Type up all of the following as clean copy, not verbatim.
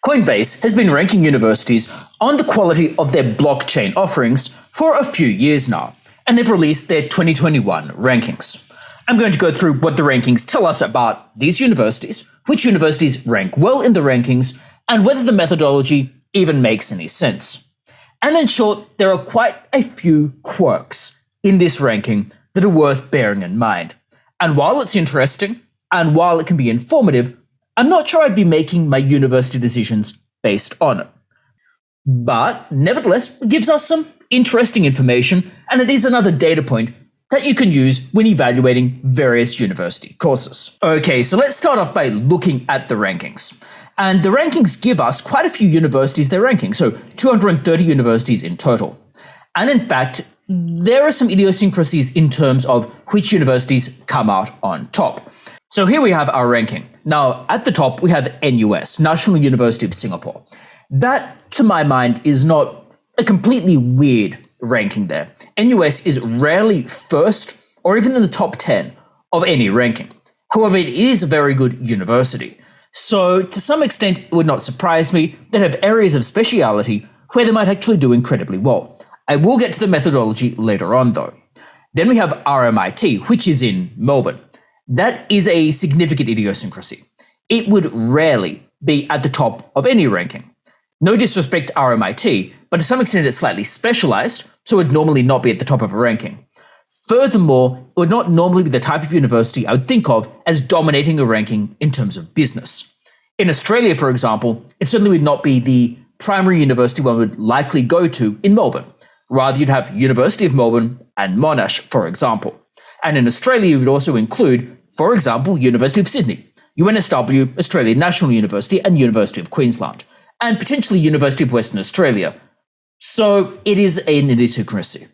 Coinbase has been ranking universities on the quality of their blockchain offerings for a few years now, and they've released their 2021 rankings. I'm going to go through what the rankings tell us about these universities, which universities rank well in the rankings, and whether the methodology even makes any sense. And in short, there are quite a few quirks in this ranking that are worth bearing in mind. And while it's interesting, and while it can be informative, I'm not sure I'd be making my university decisions based on it. But nevertheless, it gives us some interesting information, and it is another data point that you can use when evaluating various university courses. Okay, so let's start off by looking at the rankings. And the rankings give us quite a few universities they're ranking, so 230 universities in total. And in fact, there are some idiosyncrasies in terms of which universities come out on top. So here we have our ranking. Now, at the top, we have NUS, National University of Singapore. That, to my mind, is not a completely weird ranking there. NUS is rarely first or even in the top 10 of any ranking. However, it is a very good university. So to some extent, it would not surprise me that have areas of speciality where they might actually do incredibly well. I will get to the methodology later on though. Then we have RMIT, which is in Melbourne. That is a significant idiosyncrasy. It would rarely be at the top of any ranking. No disrespect to RMIT, but to some extent it's slightly specialized, so it would normally not be at the top of a ranking. Furthermore, it would not normally be the type of university I would think of as dominating a ranking in terms of business. In Australia, for example, it certainly would not be the primary university one would likely go to in Melbourne. Rather, you'd have University of Melbourne and Monash, for example. And in Australia, you would also include, for example, University of Sydney, UNSW, Australian National University, and University of Queensland, and potentially University of Western Australia. So it is an idiosyncrasy.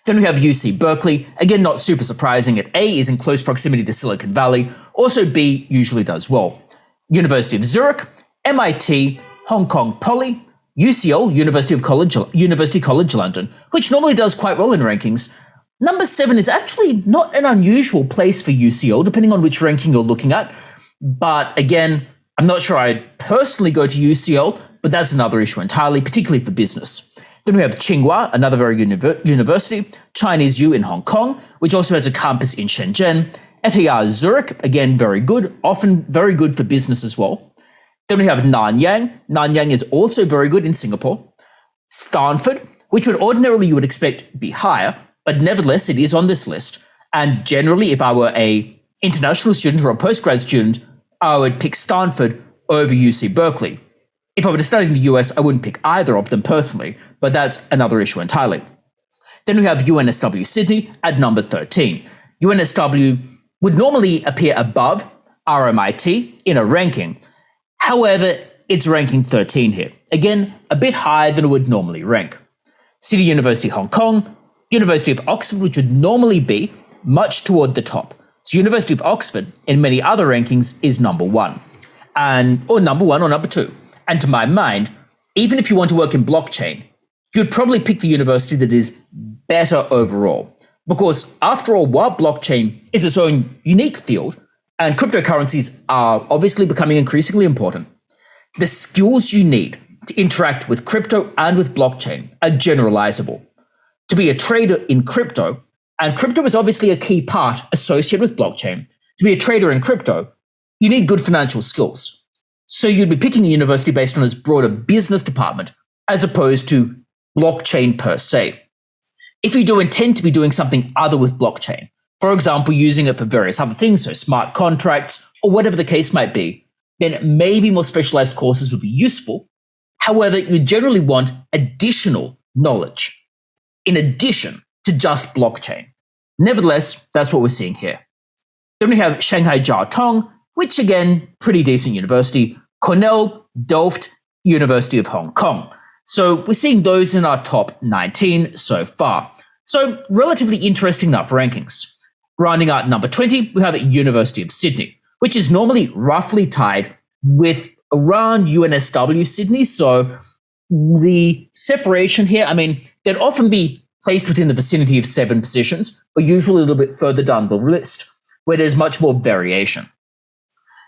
Then we have UC Berkeley, again not super surprising, at A is in close proximity to Silicon Valley, also B usually does well. University of Zurich, MIT, Hong Kong Poly, UCL, University College London, which normally does quite well in rankings. Number 7 is actually not an unusual place for UCL, depending on which ranking you're looking at. But again, I'm not sure I'd personally go to UCL, but that's another issue entirely, particularly for business. Then we have Tsinghua, another very good university, Chinese U in Hong Kong, which also has a campus in Shenzhen, ETH Zurich, again very good, often very good for business as well. Then we have Nanyang. Nanyang is also very good in Singapore. Stanford, which would ordinarily you would expect be higher, but nevertheless it is on this list. And generally, if I were an international student or a postgrad student, I would pick Stanford over UC Berkeley. If I were to study in the US, I wouldn't pick either of them personally, but that's another issue entirely. Then we have UNSW Sydney at number 13. UNSW would normally appear above RMIT in a ranking. However, it's ranking 13 here. Again, a bit higher than it would normally rank. City University Hong Kong, University of Oxford, which would normally be much toward the top. So University of Oxford, in many other rankings, is number 1. Or number 1 or number 2. And to my mind, even if you want to work in blockchain, you'd probably pick the university that is better overall. Because after all, while blockchain is its own unique field, and cryptocurrencies are obviously becoming increasingly important, the skills you need to interact with crypto and with blockchain are generalizable. To be a trader in crypto, and crypto is obviously a key part associated with blockchain, to be a trader in crypto, you need good financial skills. So you'd be picking a university based on its broader business department, as opposed to blockchain per se. If you do intend to be doing something other with blockchain, for example, using it for various other things, so smart contracts, or whatever the case might be, then maybe more specialized courses would be useful. However, you generally want additional knowledge, in addition to just blockchain. Nevertheless, that's what we're seeing here. Then we have Shanghai Jiao Tong, which again, pretty decent university, Cornell, Delft, University of Hong Kong. So we're seeing those in our top 19 so far. So relatively interesting enough rankings. Rounding out number 20, we have University of Sydney, which is normally roughly tied with around UNSW Sydney. So the separation here, they'd often be placed within the vicinity of 7 positions, but usually a little bit further down the list, where there's much more variation.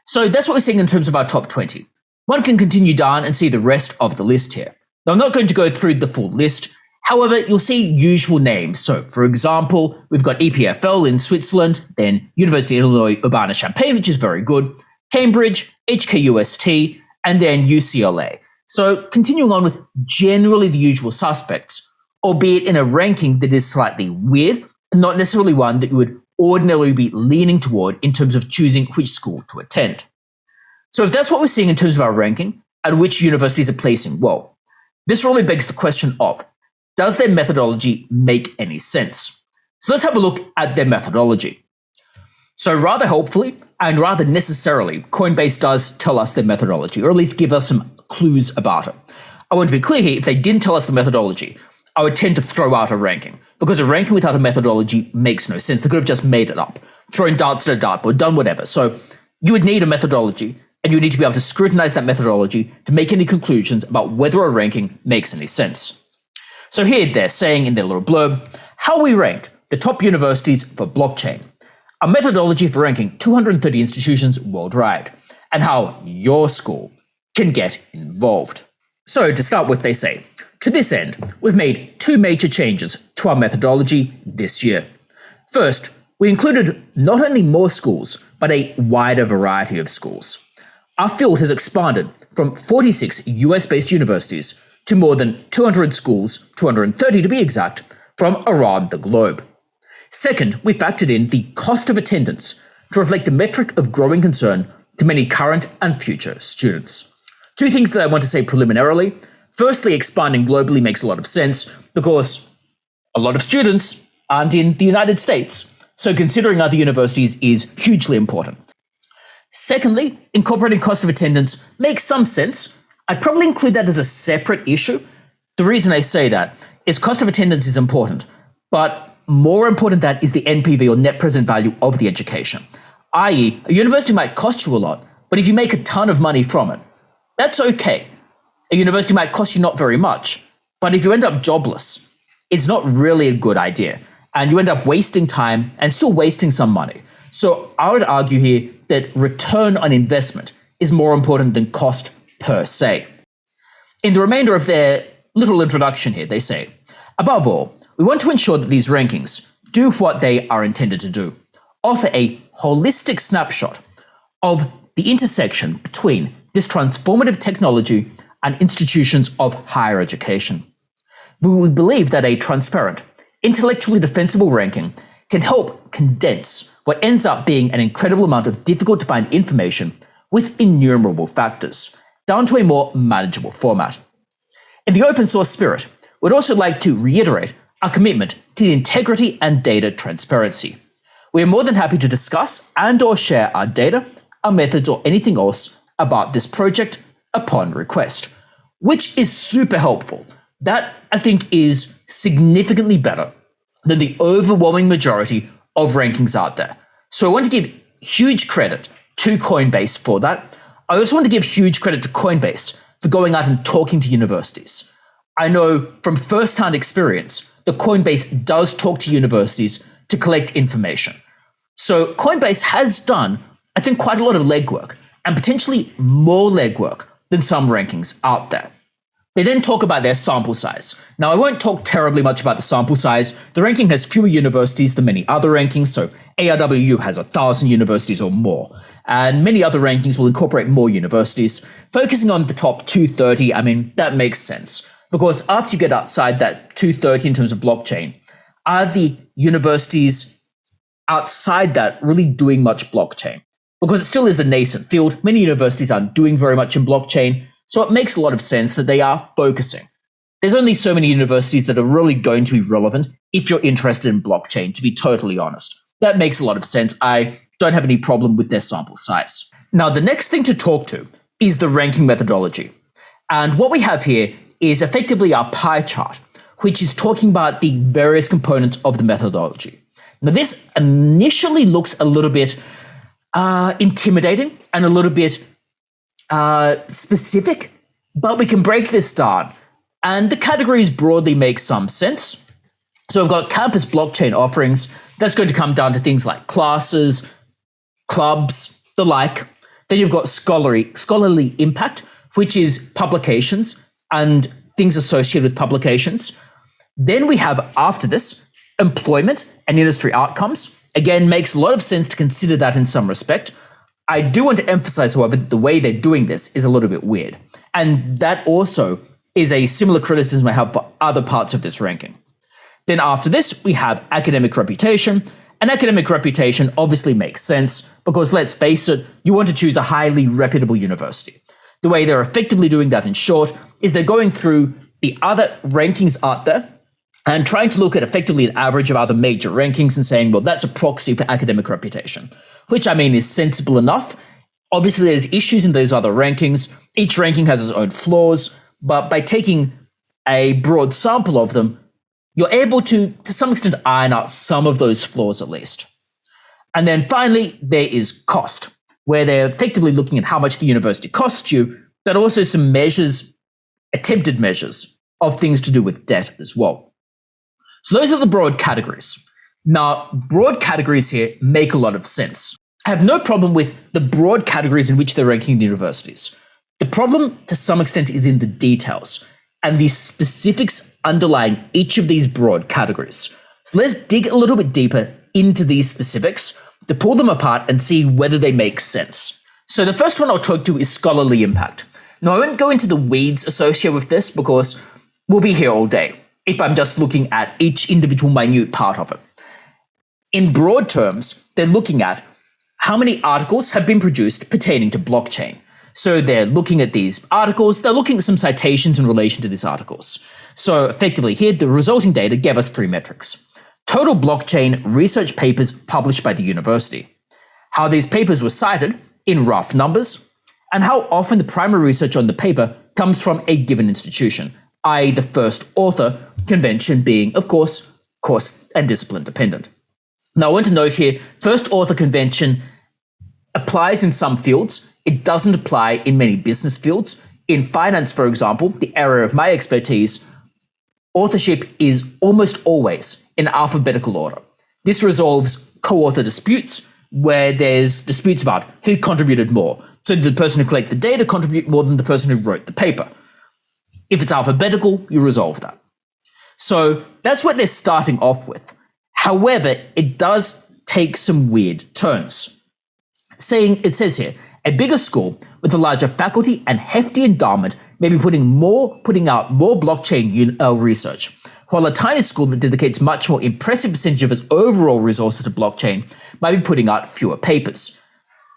So that's what we're seeing in terms of our top 20. One can continue down and see the rest of the list here. Now, I'm not going to go through the full list. However, you'll see usual names. So, for example, we've got EPFL in Switzerland, then University of Illinois Urbana-Champaign, which is very good, Cambridge, HKUST, and then UCLA. So, continuing on with generally the usual suspects, albeit in a ranking that is slightly weird, and not necessarily one that you would ordinarily be leaning toward in terms of choosing which school to attend. So if that's what we're seeing in terms of our ranking and which universities are placing well, this really begs the question of, does their methodology make any sense? So let's have a look at their methodology. So rather helpfully and rather necessarily, Coinbase does tell us their methodology, or at least give us some clues about it. I want to be clear here, if they didn't tell us the methodology, I would tend to throw out a ranking, because a ranking without a methodology makes no sense. They could have just made it up, thrown darts at a dartboard, done whatever. So you would need a methodology, and you would need to be able to scrutinize that methodology to make any conclusions about whether a ranking makes any sense. So here they're saying in their little blurb, how we ranked the top universities for blockchain, a methodology for ranking 230 institutions worldwide, and how your school can get involved. So to start with, they say, to this end, we've made two major changes to our methodology this year. First, we included not only more schools, but a wider variety of schools. Our field has expanded from 46 US-based universities to more than 200 schools, 230 to be exact, from around the globe. Second, we factored in the cost of attendance to reflect a metric of growing concern to many current and future students. Two things that I want to say preliminarily. Firstly, expanding globally makes a lot of sense because a lot of students aren't in the United States, so considering other universities is hugely important. Secondly, incorporating cost of attendance makes some sense. I'd probably include that as a separate issue. The reason I say that is cost of attendance is important, but more important than that is the NPV or net present value of the education. i.e., a university might cost you a lot, but if you make a ton of money from it, that's okay. A university might cost you not very much, but if you end up jobless, it's not really a good idea, and you end up wasting time and still wasting some money. So I would argue here that return on investment is more important than cost per se. In the remainder of their little introduction here, they say, above all, we want to ensure that these rankings do what they are intended to do, offer a holistic snapshot of the intersection between this transformative technology and institutions of higher education. We believe that a transparent, intellectually defensible ranking can help condense what ends up being an incredible amount of difficult to find information with innumerable factors, down to a more manageable format. In the open source spirit, we'd also like to reiterate our commitment to the integrity and data transparency. We are more than happy to discuss and/or share our data, our methods, or anything else about this project upon request, which is super helpful. That, I think, is significantly better than the overwhelming majority of rankings out there. So I want to give huge credit to Coinbase for that. I also want to give huge credit to Coinbase for going out and talking to universities. I know from first-hand experience that Coinbase does talk to universities to collect information. So Coinbase has done, I think, quite a lot of legwork, and potentially more legwork than some rankings out there. They then talk about their sample size. Now, I won't talk terribly much about the sample size. The ranking has fewer universities than many other rankings, so ARWU has 1,000 universities or more, and many other rankings will incorporate more universities. Focusing on the top 230, I mean, that makes sense, because after you get outside that 230 in terms of blockchain, are the universities outside that really doing much blockchain? Because it still is a nascent field. Many universities aren't doing very much in blockchain, so it makes a lot of sense that they are focusing. There's only so many universities that are really going to be relevant if you're interested in blockchain, to be totally honest. That makes a lot of sense. I don't have any problem with their sample size. Now, the next thing to talk to is the ranking methodology. And what we have here is effectively our pie chart, which is talking about the various components of the methodology. Now, this initially looks a little bit intimidating and a little bit specific, but we can break this down. And the categories broadly make some sense. So we've got campus blockchain offerings. That's going to come down to things like classes, clubs, the like. Then you've got scholarly impact, which is publications and things associated with publications. Then we have, after this, employment and industry outcomes. Again, makes a lot of sense to consider that in some respect. I do want to emphasize, however, that the way they're doing this is a little bit weird. And that also is a similar criticism I have for other parts of this ranking. Then after this, we have academic reputation. And academic reputation obviously makes sense because, let's face it, you want to choose a highly reputable university. The way they're effectively doing that, in short, is they're going through the other rankings out there and trying to look at effectively an average of other major rankings and saying, well, that's a proxy for academic reputation, which I mean is sensible enough. Obviously, there's issues in those other rankings. Each ranking has its own flaws, but by taking a broad sample of them, you're able to some extent, iron out some of those flaws at least. And then finally, there is cost, where they're effectively looking at how much the university costs you, but also some measures, attempted measures of things to do with debt as well. So those are the broad categories. Now, broad categories here make a lot of sense. I have no problem with the broad categories in which they're ranking universities. The problem, to some extent, is in the details and the specifics underlying each of these broad categories. So let's dig a little bit deeper into these specifics to pull them apart and see whether they make sense. So the first one I'll talk to is scholarly impact. Now, I won't go into the weeds associated with this because we'll be here all day if I'm just looking at each individual minute part of it. In broad terms, they're looking at how many articles have been produced pertaining to blockchain. So they're looking at these articles, they're looking at some citations in relation to these articles. So effectively here, the resulting data gave us 3 metrics. Total blockchain research papers published by the university, how these papers were cited in rough numbers, and how often the primary research on the paper comes from a given institution, i.e. the first author convention being, of course and discipline dependent. Now I want to note here, first author convention applies in some fields. It doesn't apply in many business fields. In finance, for example, the area of my expertise, authorship is almost always in alphabetical order. This resolves co-author disputes where there's disputes about who contributed more. So did the person who collected the data contribute more than the person who wrote the paper? If it's alphabetical, you resolve that. So that's what they're starting off with. However, it does take some weird turns. It says here, a bigger school with a larger faculty and hefty endowment may be putting out more blockchain research, while a tiny school that dedicates much more impressive percentage of its overall resources to blockchain might be putting out fewer papers.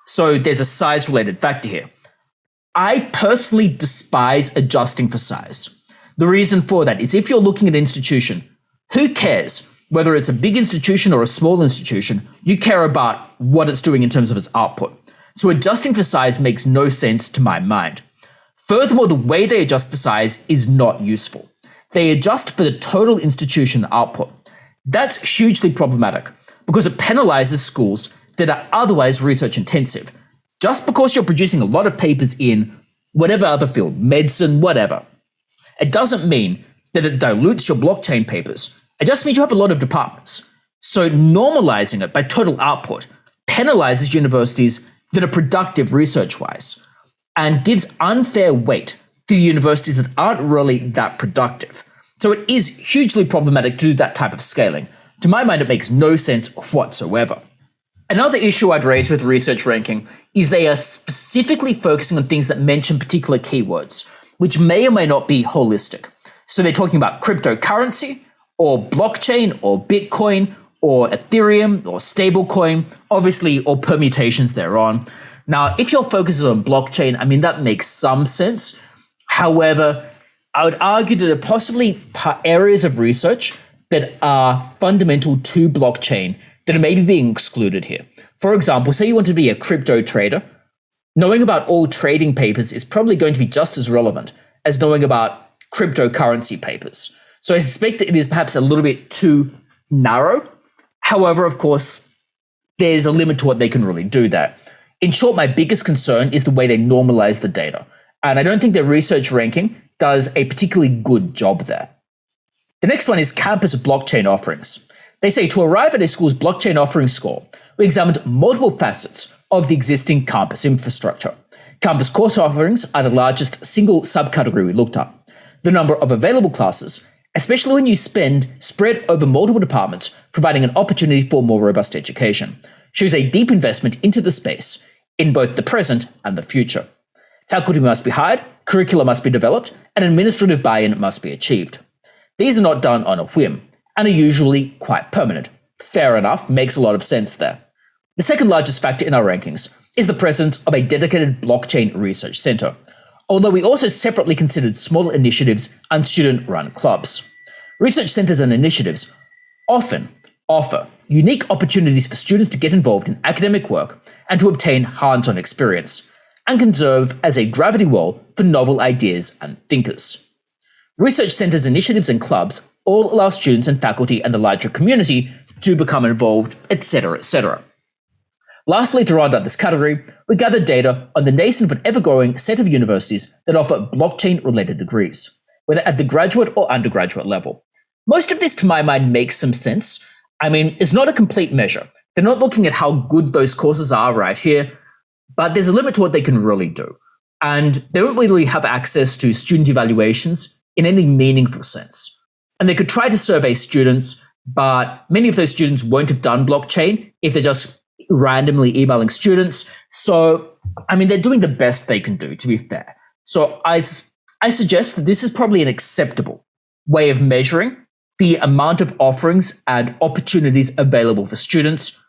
So there's a size-related factor here. I personally despise adjusting for size. The reason for that is if you're looking at an institution, who cares whether it's a big institution or a small institution? You care about what it's doing in terms of its output. So adjusting for size makes no sense to my mind. Furthermore, the way they adjust for size is not useful. They adjust for the total institution output. That's hugely problematic because it penalizes schools that are otherwise research intensive. Just because you're producing a lot of papers in whatever other field, medicine, whatever, it doesn't mean that it dilutes your blockchain papers. It just means you have a lot of departments. So normalizing it by total output penalizes universities that are productive research-wise and gives unfair weight to universities that aren't really that productive. So it is hugely problematic to do that type of scaling. To my mind, it makes no sense whatsoever. Another issue I'd raise with research ranking is they are specifically focusing on things that mention particular keywords, which may or may not be holistic. So they're talking about cryptocurrency, or blockchain, or Bitcoin, or Ethereum, or stablecoin, obviously, or permutations thereon. Now, if your focus is on blockchain, I mean, that makes some sense. However, I would argue that there are possibly areas of research that are fundamental to blockchain that are maybe being excluded here. For example, say you want to be a crypto trader, knowing about all trading papers is probably going to be just as relevant as knowing about cryptocurrency papers. So I suspect that it is perhaps a little bit too narrow. However, of course, there's a limit to what they can really do there. In short, my biggest concern is the way they normalize the data. And I don't think their research ranking does a particularly good job there. The next one is campus blockchain offerings. They say to arrive at a school's blockchain offering score, we examined multiple facets of the existing campus infrastructure. Campus course offerings are the largest single subcategory we looked at. The number of available classes, especially when you spread over multiple departments, providing an opportunity for more robust education, shows a deep investment into the space in both the present and the future. Faculty must be hired, curricula must be developed, and administrative buy-in must be achieved. These are not done on a whim, and are usually quite permanent. Fair enough, makes a lot of sense there. The second largest factor in our rankings is the presence of a dedicated blockchain research center, although we also separately considered smaller initiatives and student-run clubs. Research centers and initiatives often offer unique opportunities for students to get involved in academic work and to obtain hands-on experience, and can serve as a gravity well for novel ideas and thinkers. Research centers, initiatives, and clubs all allow students and faculty and the larger community to become involved, etc., etc. Lastly, to round out this category, we gathered data on the nascent but ever-growing set of universities that offer blockchain-related degrees, whether at the graduate or undergraduate level. Most of this, to my mind, makes some sense. I mean, it's not a complete measure. They're not looking at how good those courses are right here, but there's a limit to what they can really do. And they don't really have access to student evaluations in any meaningful sense. And they could try to survey students, but many of those students won't have done blockchain if they're just randomly emailing students. So, I mean, they're doing the best they can do, to be fair. So I suggest that this is probably an acceptable way of measuring the amount of offerings and opportunities available for students.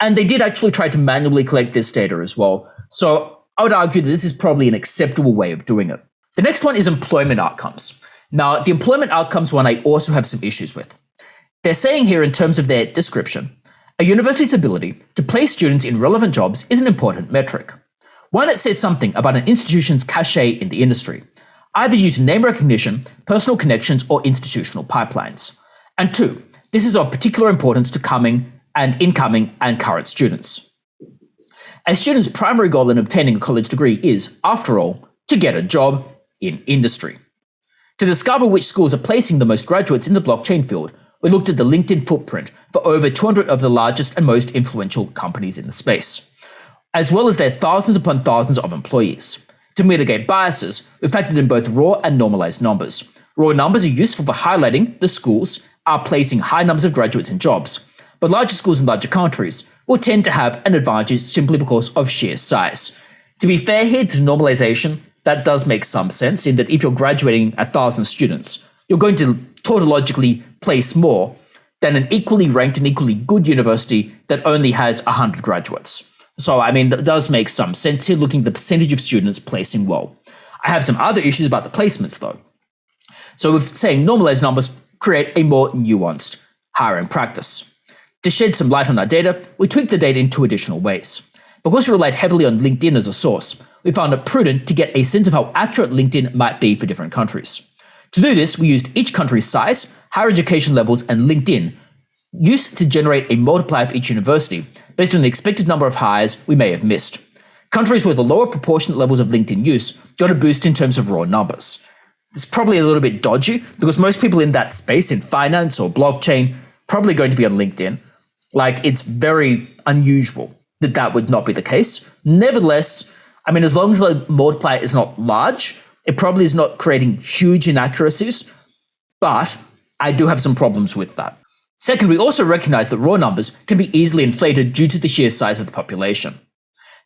And they did actually try to manually collect this data as well. So I would argue that this is probably an acceptable way of doing it. The next one is employment outcomes. Now, the employment outcomes one I also have some issues with. They're saying here in terms of their description, a university's ability to place students in relevant jobs is an important metric. One that says something about an institution's cachet in the industry, either due to name recognition, personal connections, or institutional pipelines. And two, this is of particular importance to incoming and current students. A student's primary goal in obtaining a college degree is, after all, to get a job in industry. To discover which schools are placing the most graduates in the blockchain field, we looked at the LinkedIn footprint for over 200 of the largest and most influential companies in the space, as well as their thousands upon thousands of employees. To mitigate biases, we factored in both raw and normalized numbers. Raw numbers are useful for highlighting the schools are placing high numbers of graduates in jobs, but larger schools in larger countries will tend to have an advantage simply because of sheer size. To be fair here to normalization, that does make some sense in that if you're graduating 1,000 students, you're going to tautologically place more than an equally ranked and equally good university that only has 100 graduates. So, I mean, that does make some sense here looking at the percentage of students placing well. I have some other issues about the placements though. So with saying normalized numbers create a more nuanced hiring practice. To shed some light on our data, we tweaked the data in two additional ways. Because we relied heavily on LinkedIn as a source, we found it prudent to get a sense of how accurate LinkedIn might be for different countries. To do this, we used each country's size, higher education levels, and LinkedIn use to generate a multiplier for each university based on the expected number of hires we may have missed. Countries with a lower proportionate levels of LinkedIn use got a boost in terms of raw numbers. It's probably a little bit dodgy because most people in that space, in finance or blockchain, probably going to be on LinkedIn. Like, it's very unusual that that would not be the case. Nevertheless, I mean, as long as the multiplier is not large, it probably is not creating huge inaccuracies, but I do have some problems with that. Second, we also recognize that raw numbers can be easily inflated due to the sheer size of the population.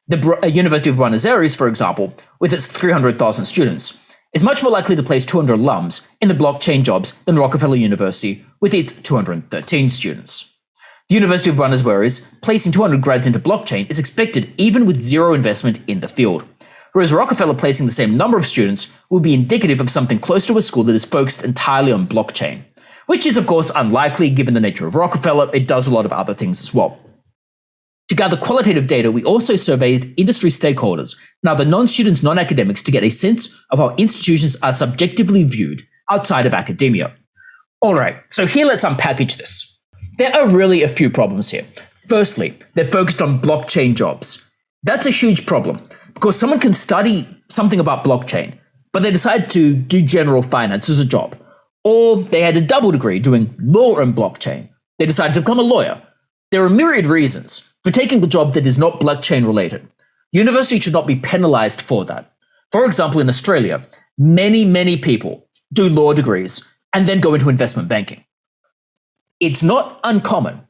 The University of Buenos Aires, for example, with its 300,000 students, is much more likely to place 200 alums in the blockchain jobs than Rockefeller University with its 213 students. The University of Buenos Aires placing 200 grads into blockchain is expected even with zero investment in the field, whereas Rockefeller placing the same number of students would be indicative of something close to a school that is focused entirely on blockchain, which is of course unlikely given the nature of Rockefeller. It does a lot of other things as well. To gather qualitative data, we also surveyed industry stakeholders and other non-students, non-academics to get a sense of how institutions are subjectively viewed outside of academia. Alright, so here let's unpackage this. There are really a few problems here. Firstly, they're focused on blockchain jobs. That's a huge problem because someone can study something about blockchain, but they decide to do general finance as a job. Or they had a double degree doing law and blockchain. They decided to become a lawyer. There are myriad reasons for taking the job that is not blockchain related. Universities should not be penalized for that. For example, in Australia, many people do law degrees and then go into investment banking. It's not uncommon.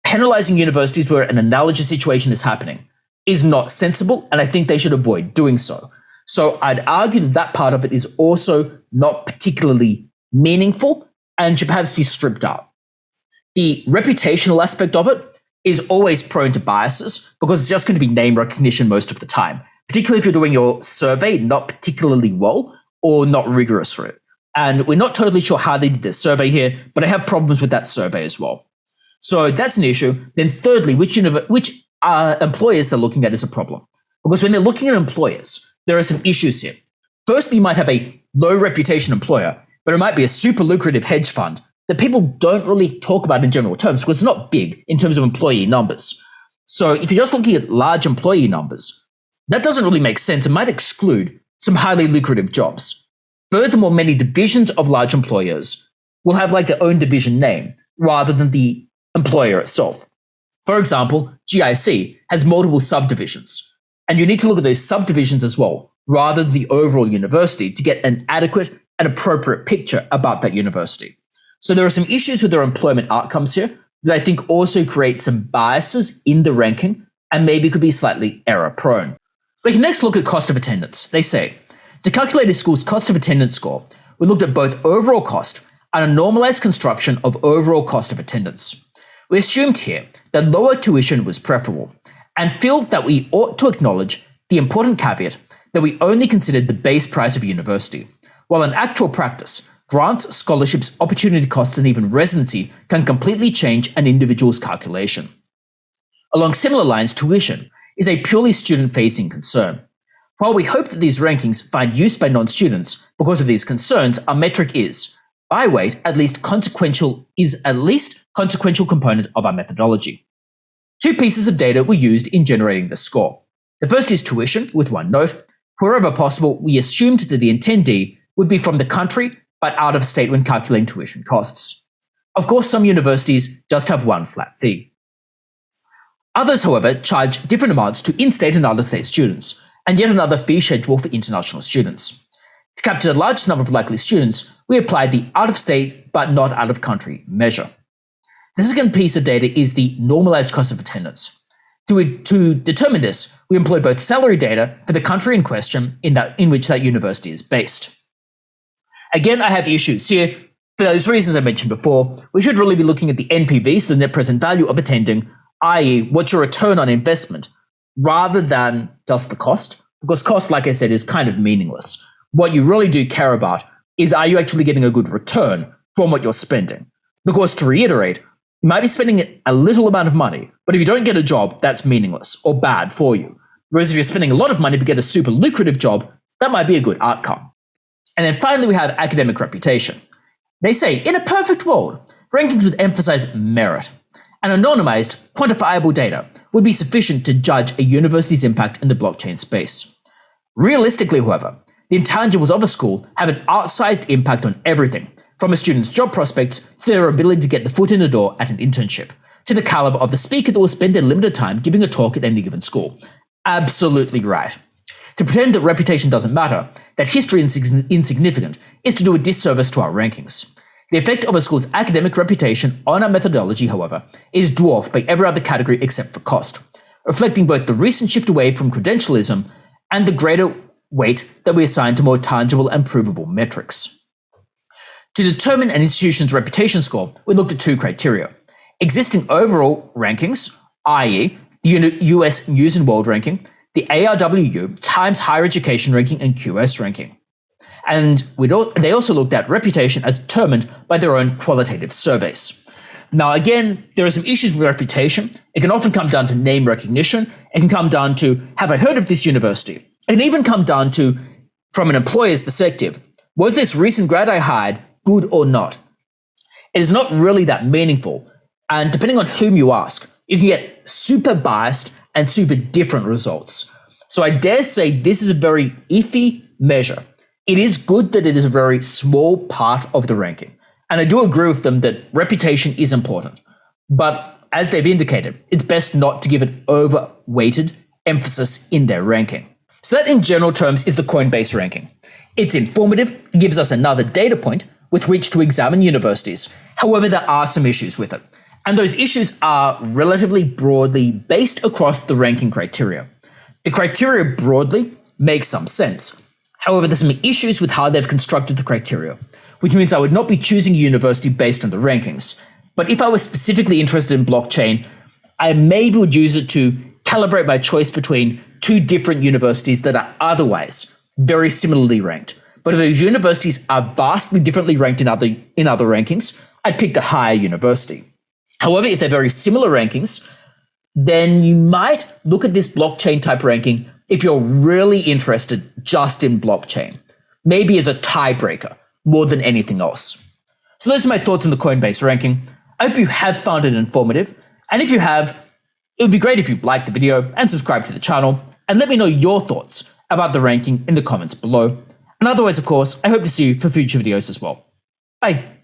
Penalizing universities where an analogous situation is happening is not sensible, and I think they should avoid doing so. So I'd argue that that part of it is also not particularly meaningful and should perhaps be stripped out. The reputational aspect of it is always prone to biases because it's just going to be name recognition most of the time, particularly if you're doing your survey not particularly well or not rigorously. And we're not totally sure how they did this survey here, but I have problems with that survey as well. So that's an issue. Then thirdly, which employers they're looking at is a problem. Because when they're looking at employers, there are some issues here. Firstly, you might have a low reputation employer, but it might be a super lucrative hedge fund that people don't really talk about in general terms because it's not big in terms of employee numbers. So if you're just looking at large employee numbers, that doesn't really make sense and might exclude some highly lucrative jobs. Furthermore, many divisions of large employers will have like their own division name rather than the employer itself. For example, GIC has multiple subdivisions, and you need to look at those subdivisions as well, rather than the overall university to get an adequate and appropriate picture about that university. So there are some issues with their employment outcomes here that I think also create some biases in the ranking and maybe could be slightly error prone. We can next look at cost of attendance. They say, to calculate a school's cost of attendance score, we looked at both overall cost and a normalized construction of overall cost of attendance. We assumed here that lower tuition was preferable and feel that we ought to acknowledge the important caveat that we only considered the base price of university, while in actual practice, grants, scholarships, opportunity costs, and even residency can completely change an individual's calculation. Along similar lines, tuition is a purely student-facing concern. While we hope that these rankings find use by non-students because of these concerns, our metric is, by weight, at least consequential component of our methodology. Two pieces of data were used in generating the score. The first is tuition, with one note. Wherever possible, we assumed that the attendee would be from the country, but out of state when calculating tuition costs. Of course, some universities just have one flat fee. Others, however, charge different amounts to in-state and out-of-state students, and yet another fee schedule for international students. To capture the largest number of likely students, we applied the out-of-state but not out-of-country measure. The second piece of data is the normalized cost of attendance. To determine this, we employed both salary data for the country in question in which that university is based. Again, I have issues here. For those reasons I mentioned before, we should really be looking at the NPV, so the net present value of attending, i.e. what's your return on investment, rather than just the cost, because cost, like I said, is kind of meaningless. What you really do care about is, are you actually getting a good return from what you're spending? Because to reiterate, you might be spending a little amount of money, but if you don't get a job, that's meaningless or bad for you. Whereas if you're spending a lot of money to get a super lucrative job, that might be a good outcome. And then finally, we have academic reputation. They say, in a perfect world, rankings would emphasize merit, and anonymized, quantifiable data would be sufficient to judge a university's impact in the blockchain space. Realistically, however, the intangibles of a school have an outsized impact on everything, from a student's job prospects to their ability to get the foot in the door at an internship, to the caliber of the speaker that will spend their limited time giving a talk at any given school. Absolutely right. To pretend that reputation doesn't matter, that history is insignificant, is to do a disservice to our rankings. The effect of a school's academic reputation on our methodology, however, is dwarfed by every other category except for cost, reflecting both the recent shift away from credentialism and the greater weight that we assign to more tangible and provable metrics. To determine an institution's reputation score, we looked at two criteria: existing overall rankings, i.e. the US News and World Ranking, the ARWU, Times Higher Education Ranking, and QS Ranking. And they also looked at reputation as determined by their own qualitative surveys. Now again, there are some issues with reputation. It can often come down to name recognition. It can come down to, have I heard of this university? It can even come down to, from an employer's perspective, was this recent grad I hired good or not? It is not really that meaningful. And depending on whom you ask, you can get super biased and super different results. So I dare say this is a very iffy measure. It is good that it is a very small part of the ranking. And I do agree with them that reputation is important. But as they've indicated, it's best not to give it overweighted emphasis in their ranking. So that in general terms is the Coinbase ranking. It's informative, gives us another data point with which to examine universities. However, there are some issues with it. And those issues are relatively broadly based across the ranking criteria. The criteria broadly make some sense. However, there's some issues with how they've constructed the criteria, which means I would not be choosing a university based on the rankings. But if I was specifically interested in blockchain, I maybe would use it to calibrate my choice between two different universities that are otherwise very similarly ranked. But if those universities are vastly differently ranked in other rankings, I'd pick the higher university. However, if they're very similar rankings, then you might look at this blockchain type ranking if you're really interested just in blockchain, maybe as a tiebreaker more than anything else. So those are my thoughts on the Coinbase ranking. I hope you have found it informative, and if you have, it would be great if you liked the video and subscribe to the channel, and let me know your thoughts about the ranking in the comments below. And otherwise, of course, I hope to see you for future videos as well. Bye.